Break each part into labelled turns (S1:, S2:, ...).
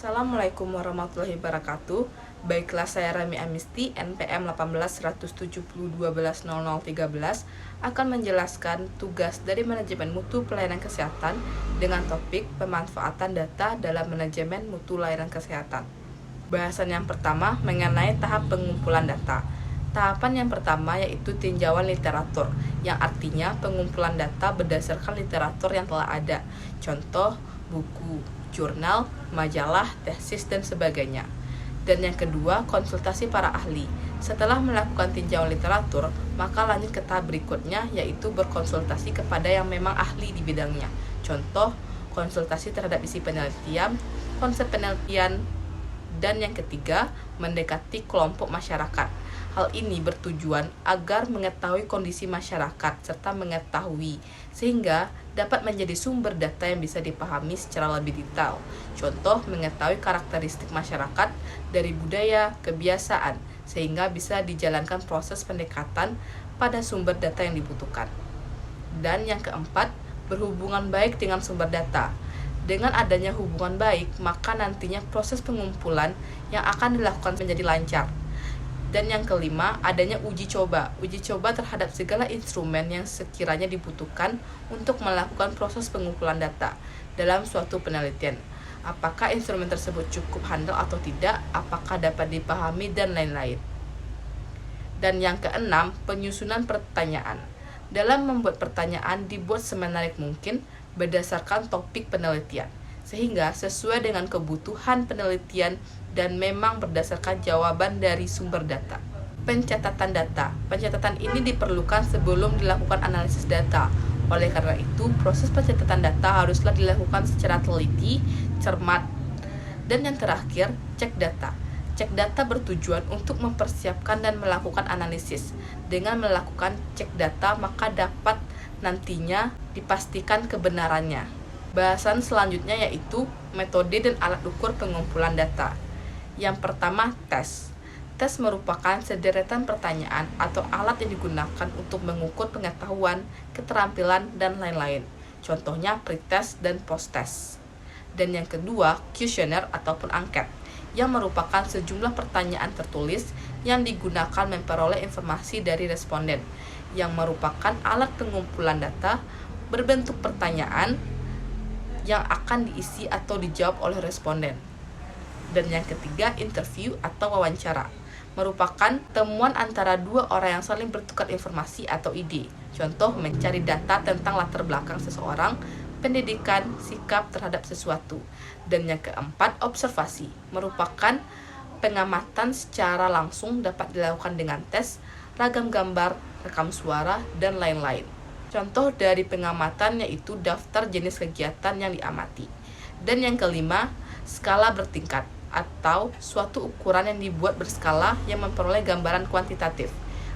S1: Assalamualaikum warahmatullahi wabarakatuh. Baiklah, saya Rami Amisti, NPM 18-170-12-0013 akan menjelaskan tugas dari manajemen mutu pelayanan kesehatan dengan topik pemanfaatan data dalam manajemen mutu layanan kesehatan. Bahasan yang pertama mengenai tahap pengumpulan data. Tahapan yang pertama yaitu tinjauan literatur, yang artinya pengumpulan data berdasarkan literatur yang telah ada, contoh buku, jurnal, majalah, tesis, dan sebagainya. Dan yang kedua, konsultasi para ahli. Setelah melakukan tinjauan literatur, maka lanjut ke tahap berikutnya, yaitu berkonsultasi kepada yang memang ahli di bidangnya. Contoh, konsultasi terhadap isi penelitian, konsep penelitian, dan yang ketiga, mendekati kelompok masyarakat. Hal ini bertujuan agar mengetahui kondisi masyarakat serta mengetahui sehingga dapat menjadi sumber data yang bisa dipahami secara lebih detail. Contoh, mengetahui karakteristik masyarakat dari budaya, kebiasaan, sehingga bisa dijalankan proses pendekatan pada sumber data yang dibutuhkan. Dan yang keempat, berhubungan baik dengan sumber data. Dengan adanya hubungan baik, maka nantinya proses pengumpulan yang akan dilakukan menjadi lancar. Dan yang kelima, adanya uji coba. Uji coba terhadap segala instrumen yang sekiranya dibutuhkan untuk melakukan proses pengumpulan data dalam suatu penelitian. Apakah instrumen tersebut cukup handal atau tidak, apakah dapat dipahami, dan lain-lain. Dan yang keenam, penyusunan pertanyaan. Dalam membuat pertanyaan dibuat semenarik mungkin berdasarkan topik penelitian, sehingga sesuai dengan kebutuhan penelitian dan memang berdasarkan jawaban dari sumber data. Pencatatan data. Pencatatan ini diperlukan sebelum dilakukan analisis data. Oleh karena itu, proses pencatatan data haruslah dilakukan secara teliti, cermat. Dan yang terakhir, cek data. Cek data bertujuan untuk mempersiapkan dan melakukan analisis. Dengan melakukan cek data, maka dapat nantinya dipastikan kebenarannya. Bahasan selanjutnya yaitu metode dan alat ukur pengumpulan data. Yang pertama, tes. Tes merupakan sederetan pertanyaan atau alat yang digunakan untuk mengukur pengetahuan, keterampilan, dan lain-lain. Contohnya pretest dan posttest. Dan yang kedua, kuesioner ataupun angket, yang merupakan sejumlah pertanyaan tertulis yang digunakan memperoleh informasi dari responden, yang merupakan alat pengumpulan data berbentuk pertanyaan yang akan diisi atau dijawab oleh responden. Dan yang ketiga, interview atau wawancara, merupakan temuan antara dua orang yang saling bertukar informasi atau ide. Contoh, mencari data tentang latar belakang seseorang, pendidikan, sikap terhadap sesuatu. Dan yang keempat, observasi, merupakan pengamatan secara langsung, dapat dilakukan dengan tes, ragam gambar, rekam suara, dan lain-lain. Contoh dari pengamatan yaitu daftar jenis kegiatan yang diamati. Dan yang kelima, skala bertingkat atau suatu ukuran yang dibuat berskala yang memperoleh gambaran kuantitatif,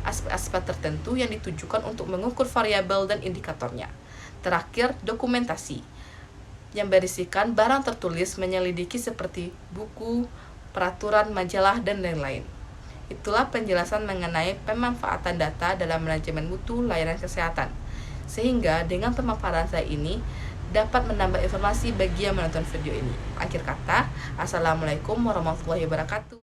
S1: aspek-aspek tertentu yang ditujukan untuk mengukur variabel dan indikatornya. Terakhir, dokumentasi, yang berisikan barang tertulis menyelidiki seperti buku, peraturan, majalah, dan lain-lain. Itulah penjelasan mengenai pemanfaatan data dalam manajemen mutu layanan kesehatan. Sehingga dengan pemaparan saya ini dapat menambah informasi bagi yang menonton video ini. Akhir kata, Assalamualaikum warahmatullahi wabarakatuh.